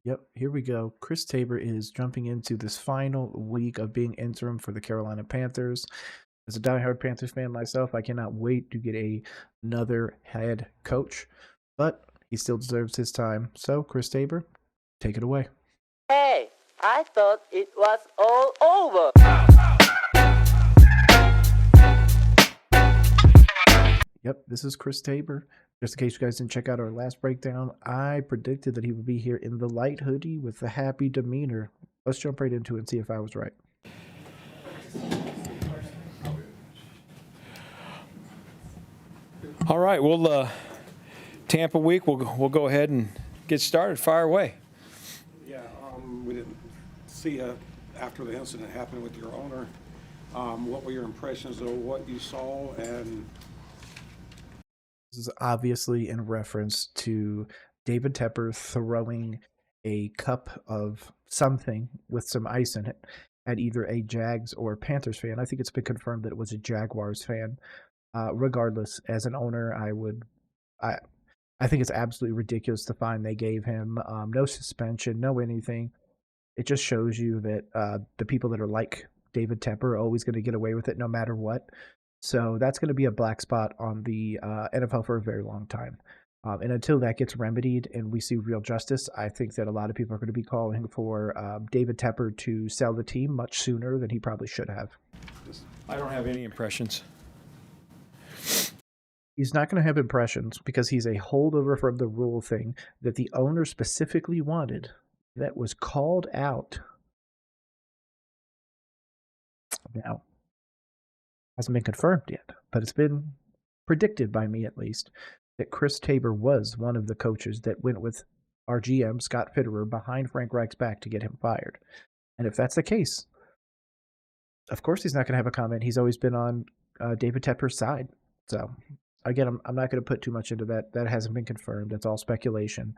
Yep, here we go. Chris Tabor is jumping into this final week of being interim for the Carolina Panthers. As a diehard Panthers fan myself, I cannot wait to get another head coach, but he still deserves his time. So, Chris Tabor, take it away. Hey, I thought it was all over. Yep, this is Chris Tabor. Just in case you guys didn't check out our last breakdown, I predicted that he would be here in the light hoodie with the happy demeanor. Let's jump right into it and see if I was right. All right, well, Tampa week, we'll go ahead and get started. Fire away. Yeah, we didn't see after the incident happened with your owner. What were your impressions of what you saw? And this is obviously in reference to David Tepper throwing a cup of something with some ice in it at either a Jags or Panthers fan. I think it's been confirmed that it was a Jaguars fan. Regardless, as an owner, I think it's absolutely ridiculous the fine they gave him. No suspension, no anything. It just shows you that the people that are like David Tepper are always going to get away with it no matter what. So that's going to be a black spot on the NFL for a very long time. And until that gets remedied and we see real justice, I think that a lot of people are going to be calling for David Tepper to sell the team much sooner than he probably should have. I don't have any impressions. He's not going to have impressions because he's a holdover from the rule thing that the owner specifically wanted that was called out. Now, hasn't been confirmed yet, but it's been predicted by me at least that Chris Tabor was one of the coaches that went with our GM, Scott Fitterer, behind Frank Reich's back to get him fired. And if that's the case, of course he's not going to have a comment. He's always been on David Tepper's side. So, again, I'm not going to put too much into that. That hasn't been confirmed. That's all speculation.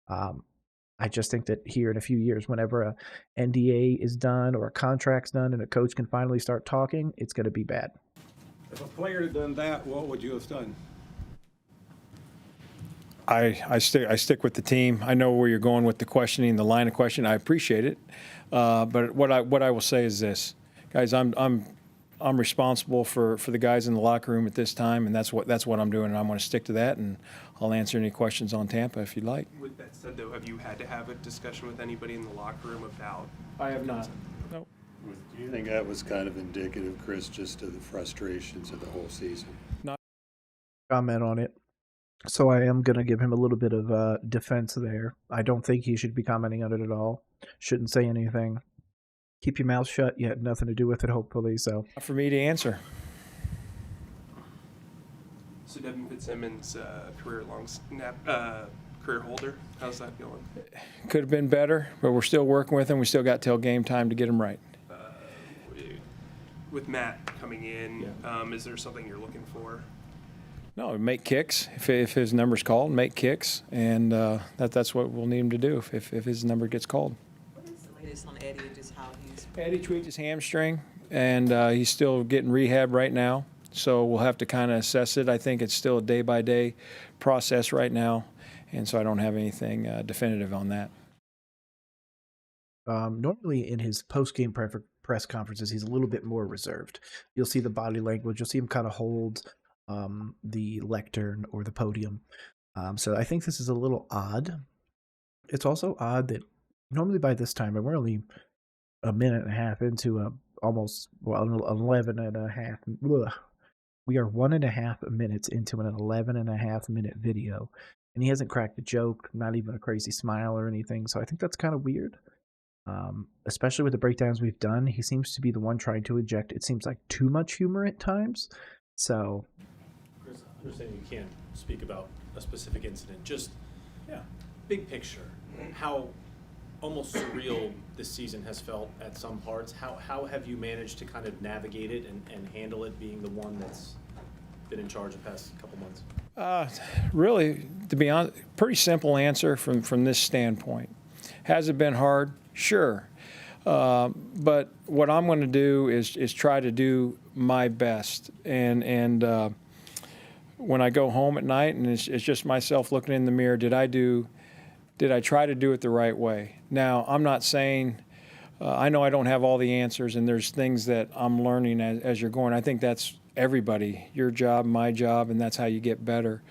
I just think that here in a few years, whenever a NDA is done or a contract's done and a coach can finally start talking, it's going to be bad. if a player had done that, what would you have done? I stick with the team. I know where you're going with the questioning, the line of question. I appreciate it, but what I will say is this, guys. I'm responsible for the guys in the locker room at this time, and that's what I'm doing, and I'm going to stick to that. And I'll answer any questions on Tampa if you'd like. With that said, though, have you had to have a discussion with anybody in the locker room about? I have not. Nope. Do you think that was kind of indicative, Chris, just of the frustrations of the whole season? Comment on it. So I am going to give him a little bit of defense there. I don't think he should be commenting on it at all. Shouldn't say anything. Keep your mouth shut. You had nothing to do with it, hopefully. So For me to answer. So Devin Fitzsimmons, career holder. How's that going? Could have been better, but we're still working with him. We still got till game time to get him right. With Matt coming in, is there something you're looking for? No, make kicks. If his number's called, make kicks, and that's what we'll need him to do if his number gets called. What is the latest on Eddie and just how he's? Eddie tweaked his hamstring, and he's still getting rehab right now. So we'll have to kind of assess it. I think it's still a day-by-day process right now, and so I don't have anything definitive on that. normally in his post-game press conferences, he's a little bit more reserved. You'll see the body language. You'll see him kind of hold the lectern or the podium. So I think this is a little odd. It's also odd that normally by this time, and we're only a minute and a half into almost 11 and a half. We are 1.5 minutes into an 11.5 minute video, and he hasn't cracked a joke, not even a crazy smile or anything. So I think that's kind of weird. Especially with the breakdowns we've done, he seems to be the one trying to inject, it seems like, too much humor at times. So, Chris, I understand you can't speak about a specific incident, just big picture, how almost surreal this season has felt at some parts. How have you managed to kind of navigate it and handle it, being the one that's been in charge the past couple months? Really, to be honest, pretty simple answer from this standpoint. Has it been hard? Sure. But what I'm going to do is try to do my best. And when I go home at night and it's just myself looking in the mirror, did I do Did I try to do it the right way? Now, I'm not saying, I know I don't have all the answers, and there's things that I'm learning as you're going. I think that's everybody, your job, my job, and that's how you get better.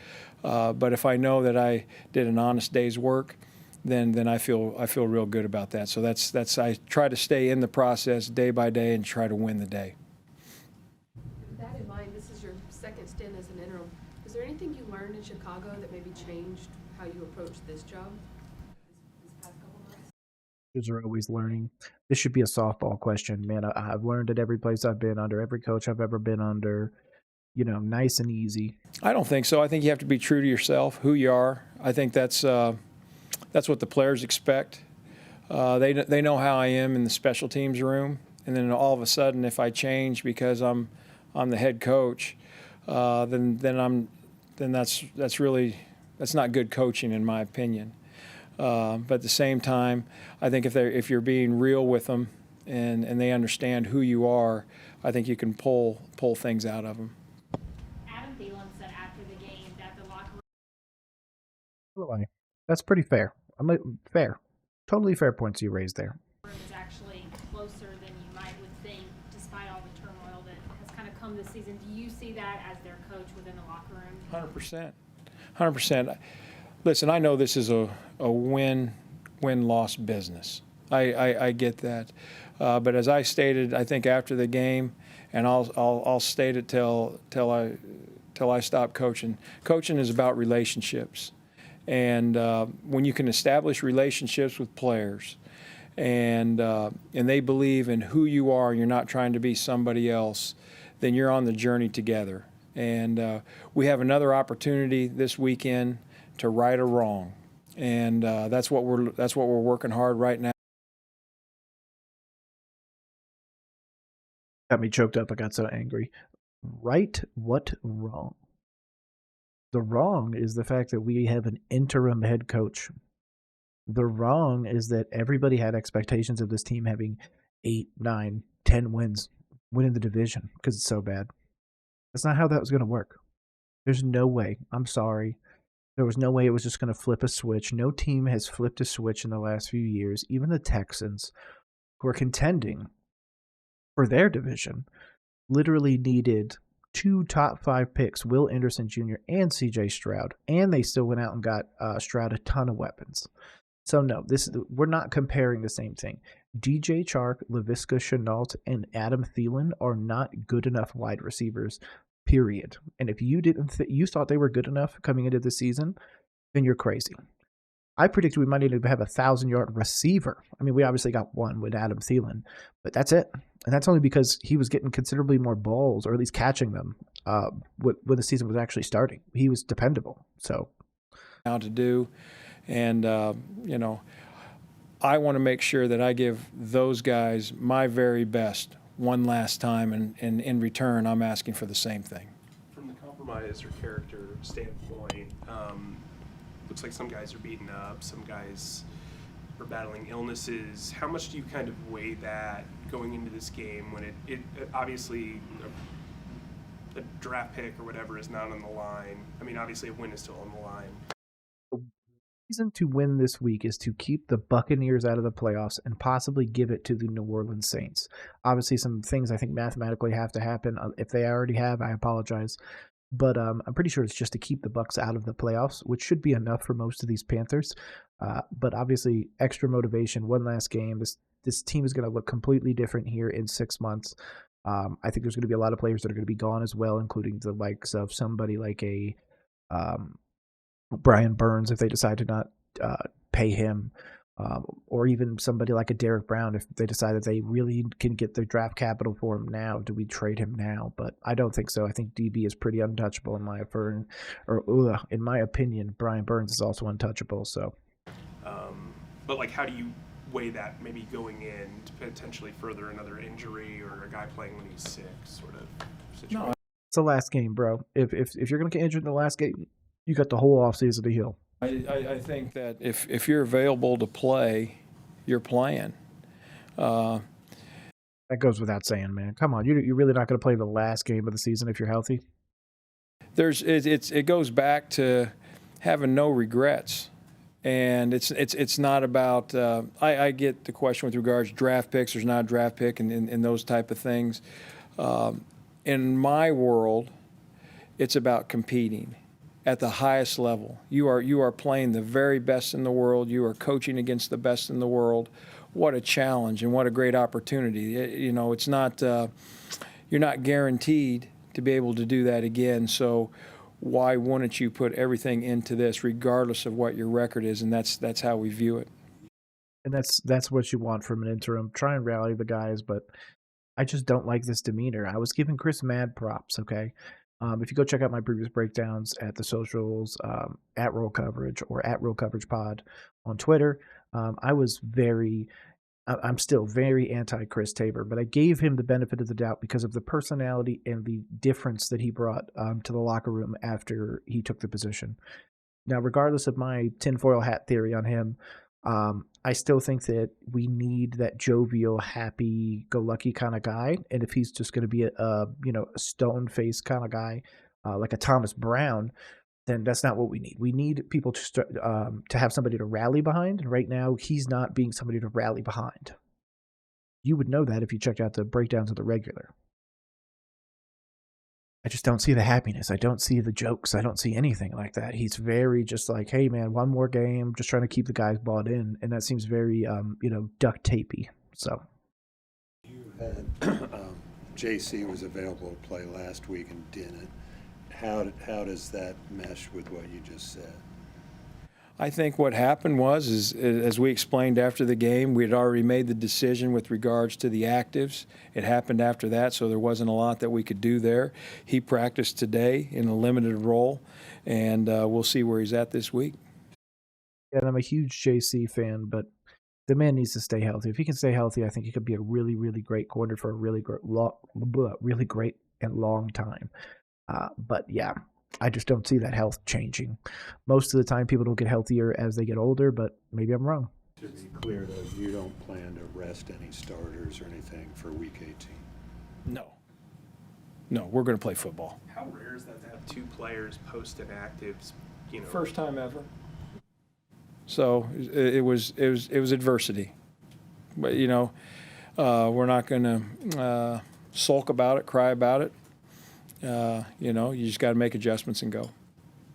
But if I know that I did an honest day's work, then I feel real good about that. So that's I try to stay in the process day by day and try to win the day. With that in mind, this is your second stint as an interim. Is there anything you learned in Chicago that maybe changed how you approach this job this past couple months? Kids are always learning. This should be a softball question, man. I've learned at every place I've been under, every coach I've ever been under. Nice and easy. I don't think so. I think you have to be true to yourself, who you are. I think that's what the players expect. They know how I am in the special teams room, and then all of a sudden, if I change because I'm the head coach, then that's not good coaching in my opinion. But at the same time, I think if you're being real with them and they understand who you are, I think you can pull things out of them. Adam Thielen said after the game that the locker Really, that's pretty fair. Fair, totally fair points you raised there. room is actually closer than you might would think, despite all the turmoil that has kind of come this season. Do you see that as their coach within the locker room? 100%. Listen, I know this is a win-loss business. I get that. But as I stated, I think after the game, and I'll state it till I stop coaching. Coaching is about relationships, and when you can establish relationships with players, and they believe in who you are, and you're not trying to be somebody else, then you're on the journey together. And we have another opportunity this weekend to right a wrong, and that's what we're working hard right now. Got me choked up. I got so angry. Right? What wrong? The wrong is the fact that we have an interim head coach. The wrong is that everybody had expectations of this team having 8, 9, 10 wins, winning the division because it's so bad. That's not how that was going to work. There's no way. I'm sorry. There was no way it was just going to flip a switch. No team has flipped a switch in the last few years. Even the Texans, who are contending for their division, literally needed 2 top 5 picks, Will Anderson Jr. and C.J. Stroud, and they still went out and got Stroud a ton of weapons. So no, we're not comparing the same thing. DJ Chark, Laviska Shenault, and Adam Thielen are not good enough wide receivers, period. And if you you thought they were good enough coming into the season, then you're crazy. I predicted we might need to have a 1,000-yard receiver. I mean, we obviously got one with Adam Thielen, but that's it. And that's only because he was getting considerably more balls, or at least catching them, when the season was actually starting. He was dependable. So, now to do, and I want to make sure that I give those guys my very best one last time, and in return, I'm asking for the same thing. From the compromise or character standpoint, looks like some guys are beaten up, some guys are battling illnesses. How much do you kind of weigh that going into this game when it obviously a draft pick or whatever is not on the line? I mean, obviously a win is still on the line. the reason to win this week is to keep the Buccaneers out of the playoffs and possibly give it to the New Orleans Saints. Obviously, some things I think mathematically have to happen. If they already have, I apologize. But I'm pretty sure it's just to keep the Bucs out of the playoffs, which should be enough for most of these Panthers. But obviously, extra motivation, one last game. This team is going to look completely different here in 6 months. I think there's going to be a lot of players that are going to be gone as well, including the likes of somebody like a Brian Burns if they decide to not pay him, or even somebody like a Derek Brown if they decide that they really can get their draft capital for him now. Do we trade him now? But I don't think so. I think DB is pretty untouchable in my opinion. Brian Burns is also untouchable. So, but like, how do you weigh that maybe going in to potentially further another injury or a guy playing when he's sick sort of situation? No, it's the last game, bro. If you're going to get injured in the last game, you got the whole offseason to heal. I think that if you're available to play, you're playing. That goes without saying, man. Come on, you're really not going to play the last game of the season if you're healthy. It goes back to having no regrets. And it's not about, I get the question with regards to draft picks, there's not a draft pick and those type of things. In my world, it's about competing at the highest level. You are playing the very best in the world. You are coaching against the best in the world. What a challenge and what a great opportunity. It's not, you're not guaranteed to be able to do that again. So why wouldn't you put everything into this regardless of what your record is? And that's how we view it. And that's what you want from an interim. Try and rally the guys, but I just don't like this demeanor. I was giving Chris mad props, okay? If you go check out my previous breakdowns at the socials, at Roll Coverage or at Roll Coverage Pod on Twitter, I'm still very anti-Chris Tabor, but I gave him the benefit of the doubt because of the personality and the difference that he brought to the locker room after he took the position. Now, regardless of my tinfoil hat theory on him, I still think that we need that jovial, happy-go-lucky kind of guy. And if he's just going to be a stone-faced kind of guy, like a Thomas Brown, then that's not what we need. We need people to have somebody to rally behind. And right now, he's not being somebody to rally behind. You would know that if you checked out the breakdowns of the regular. I just don't see the happiness. I don't see the jokes. I don't see anything like that. He's very just like, hey, man, one more game, just trying to keep the guys bought in. And that seems very, duct tapey. So. You had JC was available to play last week and didn't. How does that mesh with what you just said? I think what happened was, as we explained after the game, we had already made the decision with regards to the actives. It happened after that, so there wasn't a lot that we could do there. He practiced today in a limited role, and we'll see where he's at this week. And I'm a huge JC fan, but the man needs to stay healthy. If he can stay healthy, I think he could be a really, really great corner for a really great and long time. But yeah, I just don't see that health changing. Most of the time, people don't get healthier as they get older, but maybe I'm wrong. To be clear, though, you don't plan to rest any starters or anything for Week 18? No, we're going to play football. How rare is that to have two players post inactives? First time ever. So it was adversity, but we're not going to sulk about it, cry about it. You just got to make adjustments and go.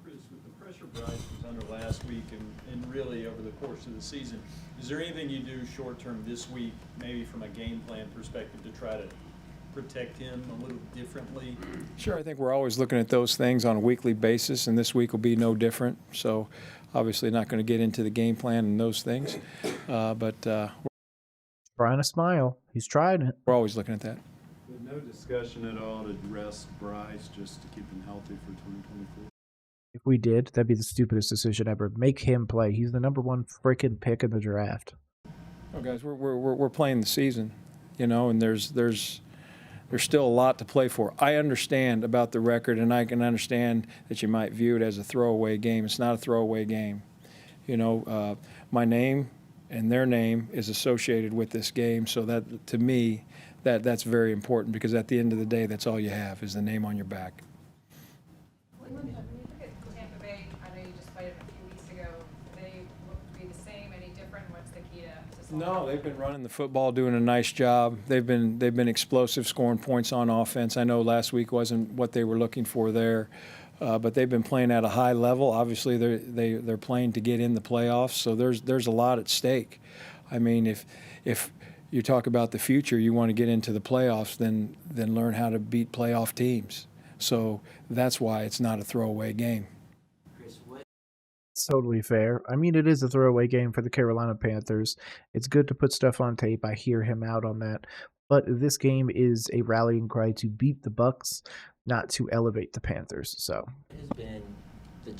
Chris, with the pressure Bryce was under last week and really over the course of the season, is there anything you do short-term this week, maybe from a game plan perspective, to try to protect him a little differently? Sure, I think we're always looking at those things on a weekly basis, and this week will be no different. So obviously not going to get into the game plan and those things, but trying to smile. He's tried it. We're always looking at that. With no discussion at all to rest Bryce just to keep him healthy for 2024? If we did, that'd be the stupidest decision ever. Make him play. He's the number one freaking pick in the draft. Oh, guys, we're playing the season, and there's still a lot to play for. I understand about the record, and I can understand that you might view it as a throwaway game. It's not a throwaway game. My name and their name is associated with this game, so that, to me, that's very important, because at the end of the day, that's all you have is the name on your back. When you look at Tampa Bay, I know you just played it a few weeks ago. Do they look to be the same, any different? What's the key to No, they've been running the football, doing a nice job. They've been explosive, scoring points on offense. I know last week wasn't what they were looking for there, but they've been playing at a high level. Obviously, they're playing to get in the playoffs, so there's a lot at stake. I mean, if you talk about the future, you want to get into the playoffs, then learn how to beat playoff teams. So that's why it's not a throwaway game. It's totally fair. I mean, it is a throwaway game for the Carolina Panthers. It's good to put stuff on tape. I hear him out on that. But this game is a rallying cry to beat the Bucs, not to elevate the Panthers. So what has been the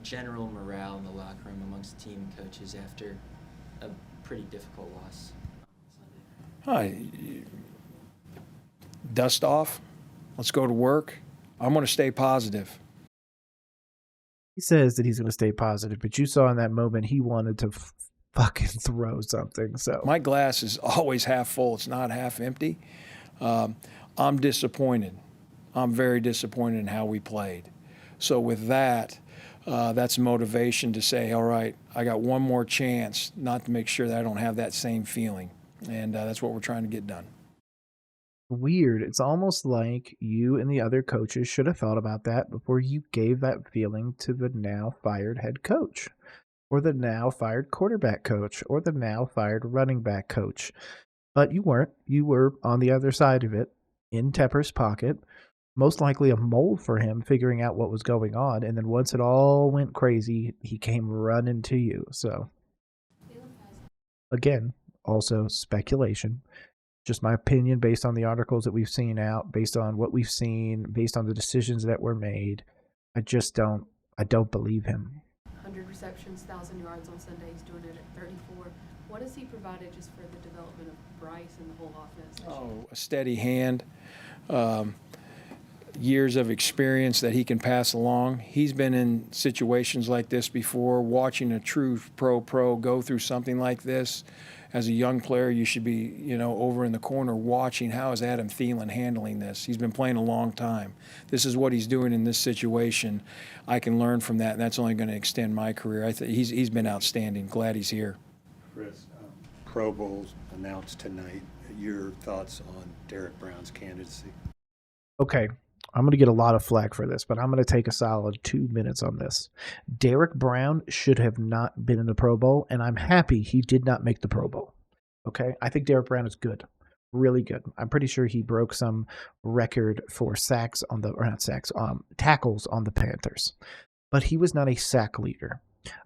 general morale in the locker room amongst the team and coaches after a pretty difficult loss on Sunday? Dust off. Let's go to work. I'm going to stay positive. He says that he's going to stay positive, but you saw in that moment he wanted to fucking throw something. So my glass is always half full. It's not half empty. I'm disappointed. I'm very disappointed in how we played. So with that, that's motivation to say, all right, I got one more chance, not to make sure that I don't have that same feeling. And that's what we're trying to get done. Weird. It's almost like you and the other coaches should have thought about that before you gave that feeling to the now fired head coach, or the now fired quarterback coach, or the now fired running back coach. But you weren't. You were on the other side of it, in Tepper's pocket, most likely a mole for him figuring out what was going on. And then once it all went crazy, he came running to you. So, again, also speculation. Just my opinion based on the articles that we've seen out, based on what we've seen, based on the decisions that were made. I don't believe him. 100 receptions, 1,000 yards on Sunday. He's doing it at 34. What has he provided just for the development of Bryce and the whole offense this year? Oh, a steady hand, years of experience that he can pass along. He's been in situations like this before. Watching a true pro go through something like this, as a young player, you should be, over in the corner watching how is Adam Thielen handling this. He's been playing a long time. This is what he's doing in this situation. I can learn from that, and that's only going to extend my career. I think he's been outstanding. Glad he's here. Chris, Pro Bowls announced tonight. Your thoughts on Derek Brown's candidacy? Okay, I'm going to get a lot of flack for this, but I'm going to take a solid 2 minutes on this. Derek Brown should have not been in the Pro Bowl, and I'm happy he did not make the Pro Bowl. Okay, I think Derek Brown is good, really good. I'm pretty sure he broke some record for tackles on the Panthers, but he was not a sack leader.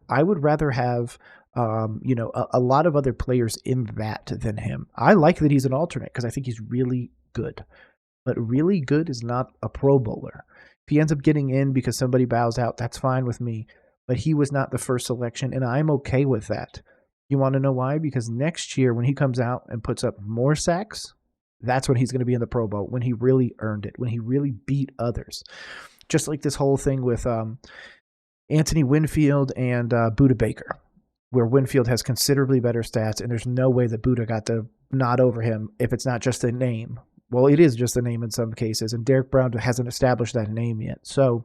I would rather have a lot of other players in that than him. I like that he's an alternate because I think he's really good. But really good is not a Pro Bowler. If he ends up getting in because somebody bows out, that's fine with me. But he was not the first selection, and I'm okay with that. You want to know why? Because next year, when he comes out and puts up more sacks, that's when he's going to be in the Pro Bowl, when he really earned it, when he really beat others. Just like this whole thing with Anthony Winfield and Budda Baker, where Winfield has considerably better stats, and there's no way that Budda got the nod over him if it's not just a name. Well, it is just a name in some cases, and Derek Brown hasn't established that name yet. So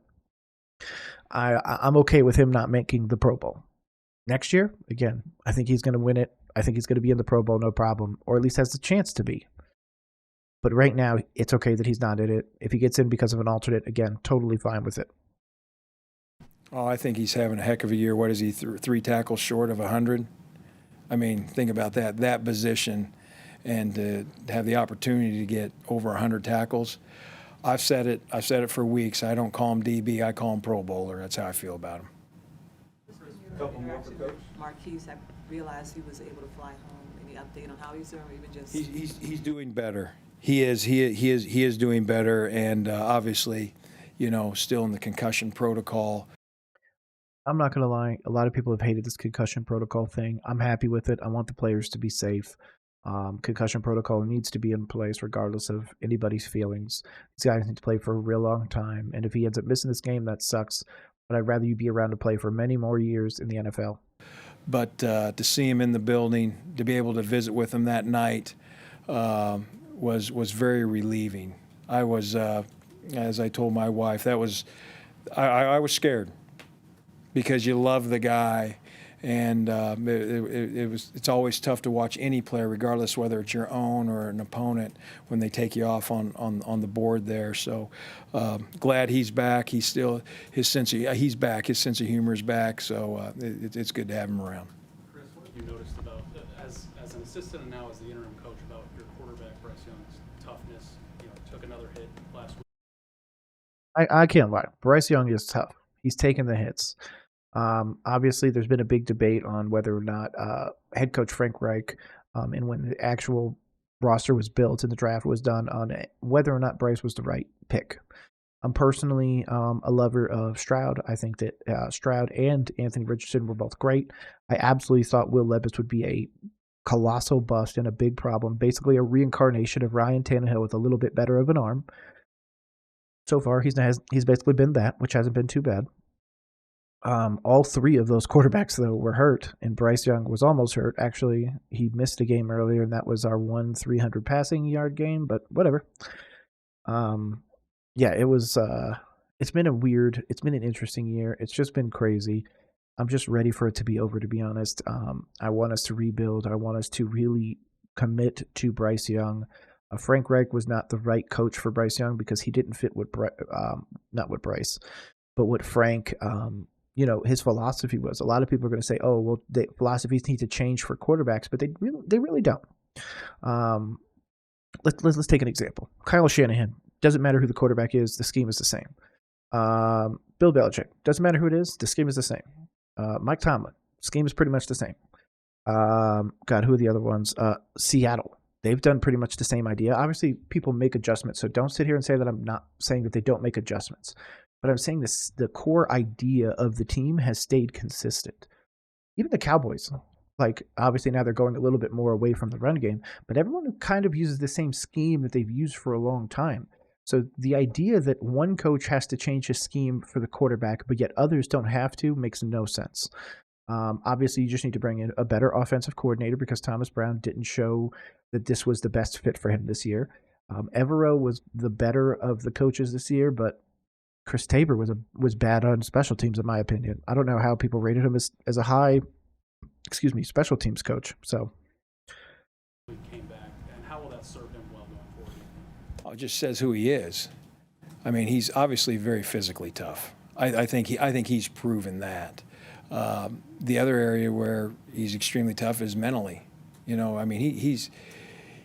I'm okay with him not making the Pro Bowl. Next year, again, I think he's going to win it. I think he's going to be in the Pro Bowl, no problem, or at least has the chance to be. But right now, it's okay that he's not in it. If he gets in because of an alternate, again, totally fine with it. Oh, I think he's having a heck of a year. What is he, 3 tackles short of 100? I mean, think about that position. And to have the opportunity to get over 100 tackles. I've said it for weeks. I don't call him DB, I call him Pro Bowler. That's how I feel about him. Couple more for Coach. Marquise, I realized he was able to fly home. Any update on how he's doing, or even just? He's doing better. He is doing better, and obviously, still in the concussion protocol. I'm not going to lie. A lot of people have hated this concussion protocol thing. I'm happy with it. I want the players to be safe. Concussion protocol needs to be in place regardless of anybody's feelings. These guys need to play for a real long time, and if he ends up missing this game, that sucks. But I'd rather you be around to play for many more years in the NFL. But to see him in the building, to be able to visit with him that night, was very relieving. I was, as I told my wife, I was scared because you love the guy. And it's always tough to watch any player, regardless whether it's your own or an opponent, when they take you off on the board there. So glad he's back. He's back. His sense of humor is back. So it's good to have him around. Chris, what have you noticed about as an assistant and now as the interim coach about your quarterback Bryce Young's toughness? Took another hit last week. I can't lie. Bryce Young is tough. He's taken the hits. Obviously, there's been a big debate on whether or not head coach Frank Reich, and when the actual roster was built and the draft was done, on whether or not Bryce was the right pick. I'm personally a lover of Stroud. I think that Stroud and Anthony Richardson were both great. I absolutely thought Will Levis would be a colossal bust and a big problem, basically a reincarnation of Ryan Tannehill with a little bit better of an arm. So far, he's basically been that, which hasn't been too bad. All 3 of those quarterbacks, though, were hurt, and Bryce Young was almost hurt. Actually, he missed a game earlier, and that was our 300 passing yard game, but whatever. Yeah, it was it's been an interesting year. It's just been crazy. I'm just ready for it to be over, to be honest. I want us to rebuild. I want us to really commit to Bryce Young. Frank Reich was not the right coach for Bryce Young because he didn't fit what not what Bryce, but what Frank, his philosophy was. A lot of people are going to say, "Oh, well, the philosophies need to change for quarterbacks," but they really don't. Let's take an example. Kyle Shanahan. Doesn't matter who the quarterback is, the scheme is the same. Bill Belichick. Doesn't matter who it is, the scheme is the same. Mike Tomlin. Scheme is pretty much the same. God, who are the other ones? Seattle. They've done pretty much the same idea. Obviously, people make adjustments, so don't sit here and say that I'm not saying that they don't make adjustments. But I'm saying the core idea of the team has stayed consistent. Even the Cowboys, like obviously now they're going a little bit more away from the run game, but everyone kind of uses the same scheme that they've used for a long time. So the idea that one coach has to change his scheme for the quarterback, but yet others don't have to, makes no sense. Obviously, you just need to bring in a better offensive coordinator because Thomas Brown didn't show that this was the best fit for him this year. Evero was the better of the coaches this year, but Chris Tabor was bad on special teams, in my opinion. I don't know how people rated him as a high, special teams coach. So He came back, and how will that serve him well going forward? It just says who he is. I mean, he's obviously very physically tough. I think he's proven that. The other area where he's extremely tough is mentally. I mean,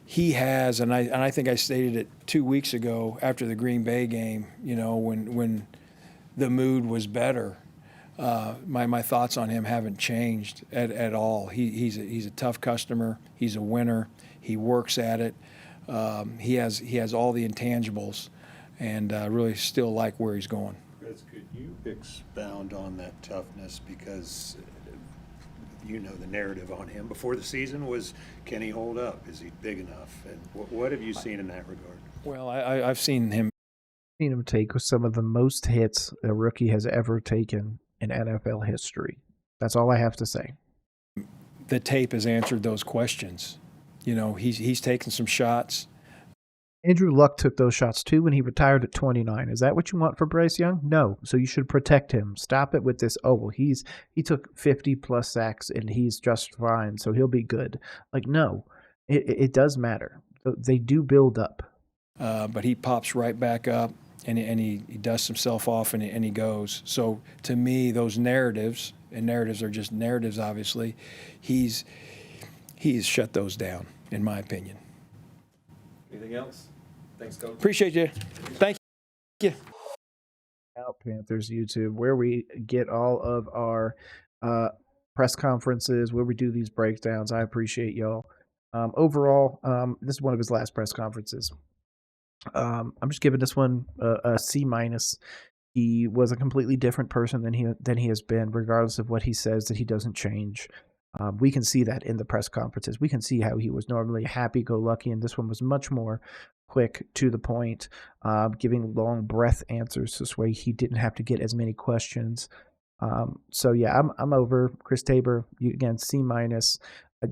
he has, and I think I stated it 2 weeks ago after the Green Bay game. When the mood was better, my thoughts on him haven't changed at all. He's a tough customer. He's a winner. He works at it. He has all the intangibles, and really still like where he's going. Chris, could you expound on that toughness? Because the narrative on him before the season was, can he hold up? Is he big enough? And what have you seen in that regard? Well, I've seen him take some of the most hits a rookie has ever taken in NFL history. That's all I have to say. The tape has answered those questions. He's taken some shots. Andrew Luck took those shots too when he retired at 29. Is that what you want for Bryce Young? No. So you should protect him. Stop it with this, he took 50 plus sacks and he's just fine, so he'll be good. Like, no. It does matter. They do build up. But he pops right back up and he dusts himself off and he goes. So to me, those narratives, and narratives are just narratives obviously, he's shut those down, in my opinion. Anything else? Thanks, Coach. Appreciate you. Thank you. Out Panthers YouTube, where we get all of our press conferences, where we do these breakdowns. I appreciate y'all. Overall, this is one of his last press conferences. I'm just giving this one a C-. He was a completely different person than he has been, regardless of what he says that he doesn't change. We can see that in the press conferences. We can see how he was normally happy-go-lucky, and this one was much more quick, to the point, giving long breath answers. This way he didn't have to get as many questions. So, yeah, I'm over Chris Tabor. Again, C-.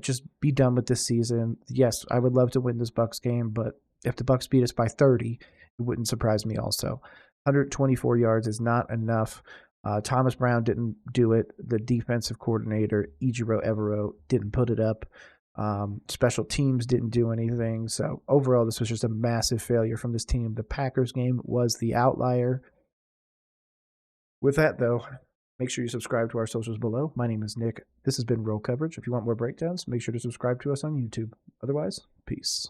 Just be done with this season. Yes, I would love to win this Bucs game, but if the Bucs beat us by 30, it wouldn't surprise me also. 124 yards is not enough. Thomas Brown didn't do it. The defensive coordinator, Ejiro Evero, didn't put it up. Special teams didn't do anything. So overall, this was just a massive failure from this team. The Packers game was the outlier. With that, though, make sure you subscribe to our socials below. My name is Nick. This has been Roll Coverage. If you want more breakdowns, make sure to subscribe to us on YouTube. Otherwise, peace.